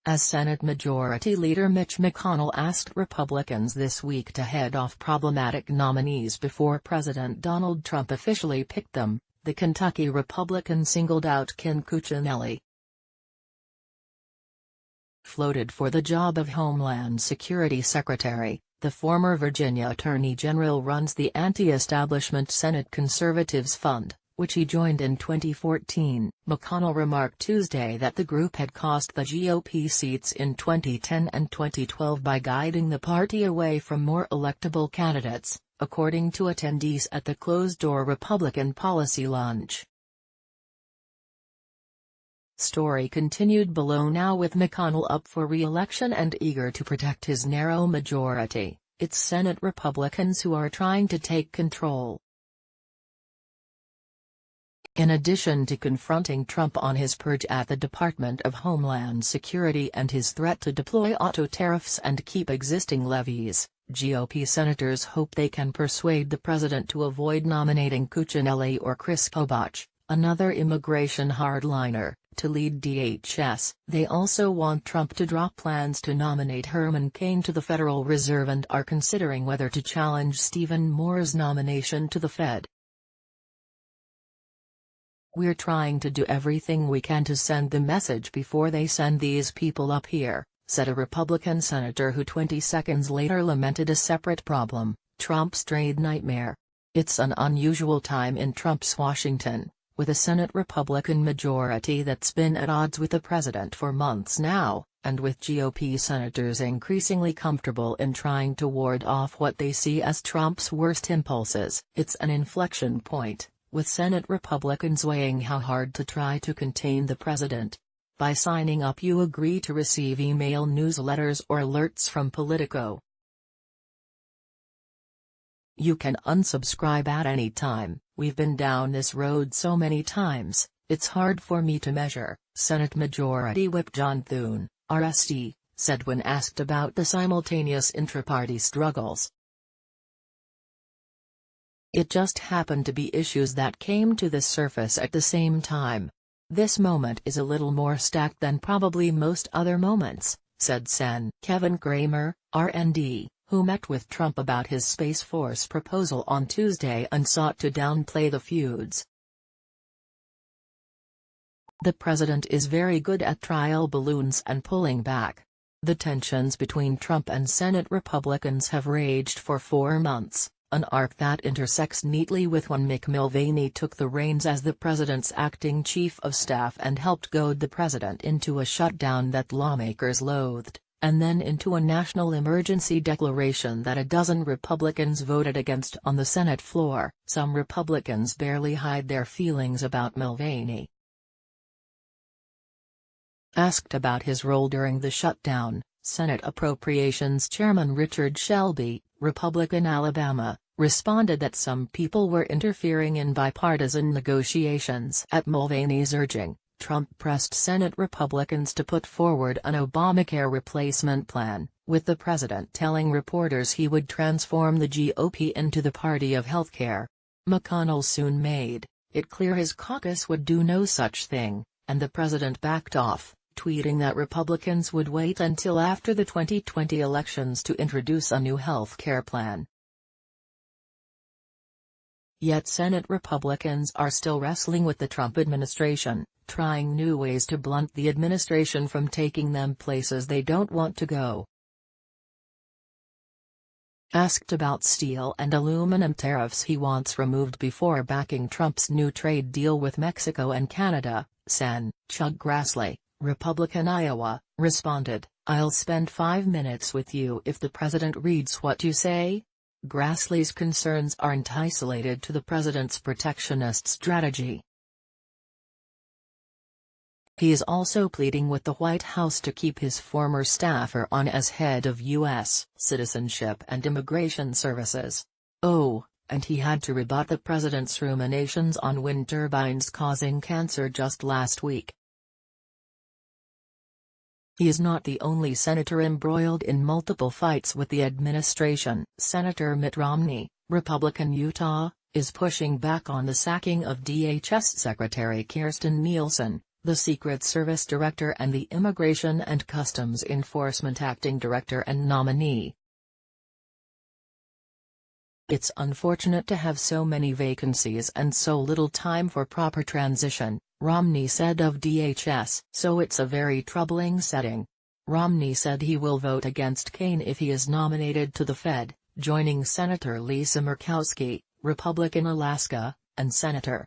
as Senate Majority Leader Mitch McConnell asked Republicans this week to head off problematic nominees before President Donald Trump officially picked them. The Kentucky Republican singled out Ken Cuccinelli, floated for the job of Homeland Security Secretary. The former Virginia Attorney General runs the anti-establishment Senate Conservatives Fund, which he joined in 2014. McConnell remarked Tuesday that the group had cost the GOP seats in 2010 and 2012 by guiding the party away from more electable candidates, according to attendees at the closed-door Republican policy lunch. Story continued below. Now with McConnell up for re-election and eager to protect his narrow majority, it's Senate Republicans who are trying to take control. In addition to confronting Trump on his purge at the Department of Homeland Security and his threat to deploy auto tariffs and keep existing levies, GOP senators hope they can persuade the president to avoid nominating Cuccinelli or Chris Kobach, another immigration hardliner, to lead DHS. They also want Trump to drop plans to nominate Herman Cain to the Federal Reserve and are considering whether to challenge Stephen Moore's nomination to the Fed. "We're trying to do everything we can to send the message before they send these people up here," said a Republican senator who 20 seconds later lamented a separate problem, Trump's trade nightmare. It's an unusual time in Trump's Washington, with a Senate Republican majority that's been at odds with the president for months now, and with GOP senators increasingly comfortable in trying to ward off what they see as Trump's worst impulses. It's an inflection point, with Senate Republicans weighing how hard to try to contain the president. By signing up you agree to receive email newsletters or alerts from Politico. You can unsubscribe at any time. "We've been down this road so many times, it's hard for me to measure," Senate Majority Whip John Thune, RSD, said when asked about the simultaneous intra-party struggles. "It just happened to be issues that came to the surface at the same time. This moment is a little more stacked than probably most other moments," said Sen. Kevin Cramer, RND, who met with Trump about his Space Force proposal on Tuesday and sought to downplay the feuds. "The president is very good at trial balloons and pulling back. The tensions between Trump and Senate Republicans have raged for 4 months, an arc that intersects neatly with when Mick Mulvaney took the reins as the president's acting chief of staff and helped goad the president into a shutdown that lawmakers loathed, and then into a national emergency declaration that a dozen Republicans voted against on the Senate floor." Some Republicans barely hide their feelings about Mulvaney. Asked about his role during the shutdown, Senate Appropriations Chairman Richard Shelby, Republican Alabama, responded that some people were interfering in bipartisan negotiations. At Mulvaney's urging, Trump pressed Senate Republicans to put forward an Obamacare replacement plan, with the president telling reporters he would transform the GOP into the party of healthcare. McConnell soon made it clear his caucus would do no such thing, and the president backed off, tweeting that Republicans would wait until after the 2020 elections to introduce a new health care plan. Yet Senate Republicans are still wrestling with the Trump administration, trying new ways to blunt the administration from taking them places they don't want to go. Asked about steel and aluminum tariffs he wants removed before backing Trump's new trade deal with Mexico and Canada, Sen. Chuck Grassley, Republican Iowa, responded, "I'll spend 5 minutes with you if the president reads what you say." Grassley's concerns aren't isolated to the president's protectionist strategy. He is also pleading with the White House to keep his former staffer on as head of U.S. Citizenship and Immigration Services. Oh, and he had to rebut the president's ruminations on wind turbines causing cancer just last week. He is not the only senator embroiled in multiple fights with the administration. Senator Mitt Romney, Republican Utah, is pushing back on the sacking of DHS Secretary Kirstjen Nielsen, the Secret Service Director and the Immigration and Customs Enforcement Acting Director and nominee. "It's unfortunate to have so many vacancies and so little time for proper transition," Romney said of DHS. "So it's a very troubling setting." Romney said he will vote against Kaine if he is nominated to the Fed, joining Senator Lisa Murkowski, Republican Alaska, and Senator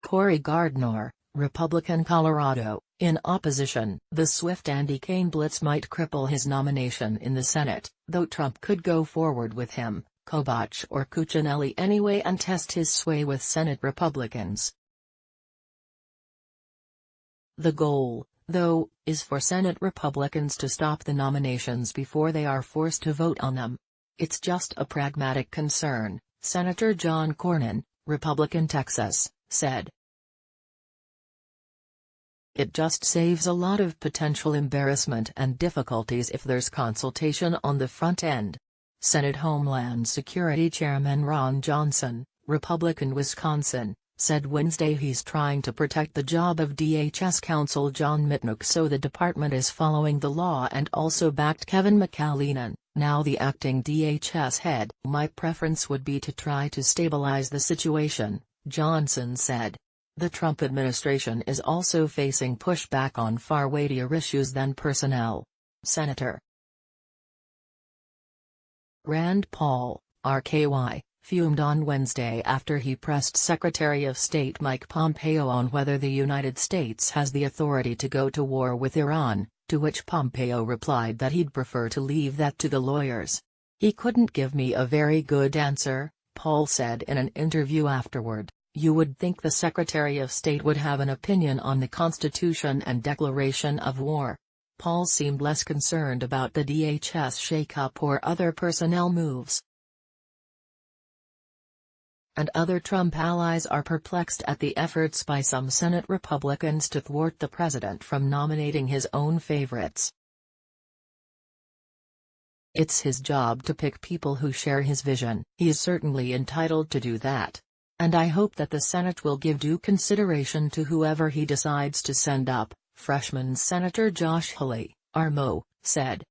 Cory Gardner, Republican Colorado, in opposition. The swift anti-Kaine blitz might cripple his nomination in the Senate, though Trump could go forward with him, Kobach or Cuccinelli anyway and test his sway with Senate Republicans. The goal, though, is for Senate Republicans to stop the nominations before they are forced to vote on them. "It's just a pragmatic concern," Senator John Cornyn, Republican Texas, said. "It just saves a lot of potential embarrassment and difficulties if there's consultation on the front end." Senate Homeland Security Chairman Ron Johnson, Republican Wisconsin, said Wednesday he's trying to protect the job of DHS counsel John Mitnick, so the department is following the law, and also backed Kevin McCalleenan, now the acting DHS head. "My preference would be to try to stabilize the situation," Johnson said. The Trump administration is also facing pushback on far weightier issues than personnel. Senator Rand Paul, RKY, fumed on Wednesday after he pressed Secretary of State Mike Pompeo on whether the United States has the authority to go to war with Iran, to which Pompeo replied that he'd prefer to leave that to the lawyers. "He couldn't give me a very good answer," Paul said in an interview afterward. "You would think the Secretary of State would have an opinion on the Constitution and declaration of war." Paul seemed less concerned about the DHS shakeup or other personnel moves. And other Trump allies are perplexed at the efforts by some Senate Republicans to thwart the president from nominating his own favorites. "It's his job to pick people who share his vision. He is certainly entitled to do that. And I hope that the Senate will give due consideration to whoever he decides to send up," freshman Senator Josh Hawley, RMO, said.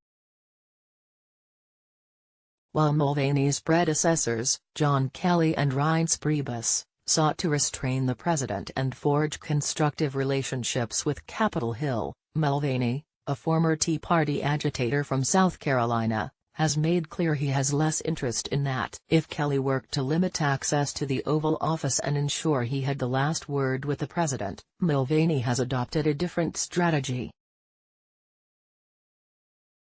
While Mulvaney's predecessors, John Kelly and Reince Priebus, sought to restrain the president and forge constructive relationships with Capitol Hill, Mulvaney, a former Tea Party agitator from South Carolina, has made clear he has less interest in that. If Kelly worked to limit access to the Oval Office and ensure he had the last word with the president, Mulvaney has adopted a different strategy.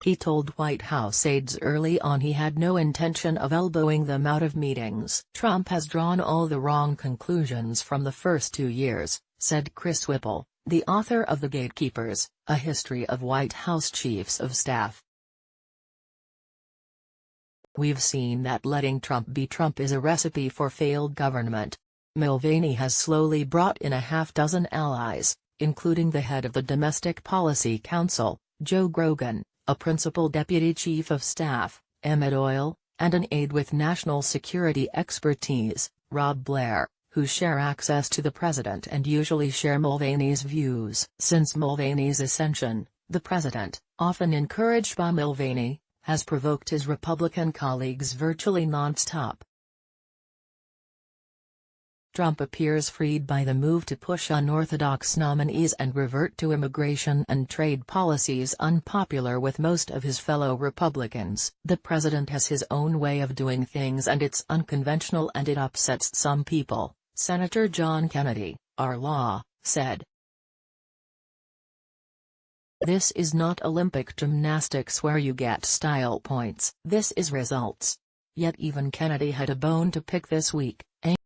He told White House aides early on he had no intention of elbowing them out of meetings. "Trump has drawn all the wrong conclusions from the first 2 years," said Chris Whipple, the author of The Gatekeepers, A History of White House Chiefs of Staff. "We've seen that letting Trump be Trump is a recipe for failed government." Mulvaney has slowly brought in a half-dozen allies, including the head of the Domestic Policy Council, Joe Grogan, a principal deputy chief of staff, Emmett Oil, and an aide with national security expertise, Rob Blair, who share access to the president and usually share Mulvaney's views. Since Mulvaney's ascension, the president, often encouraged by Mulvaney, has provoked his Republican colleagues virtually non-stop. Trump appears freed by the move to push unorthodox nominees and revert to immigration and trade policies unpopular with most of his fellow Republicans. "The president has his own way of doing things and it's unconventional and it upsets some people," Senator John Kennedy, R-Law, said. "This is not Olympic gymnastics where you get style points. This is results." Yet even Kennedy had a bone to pick this week.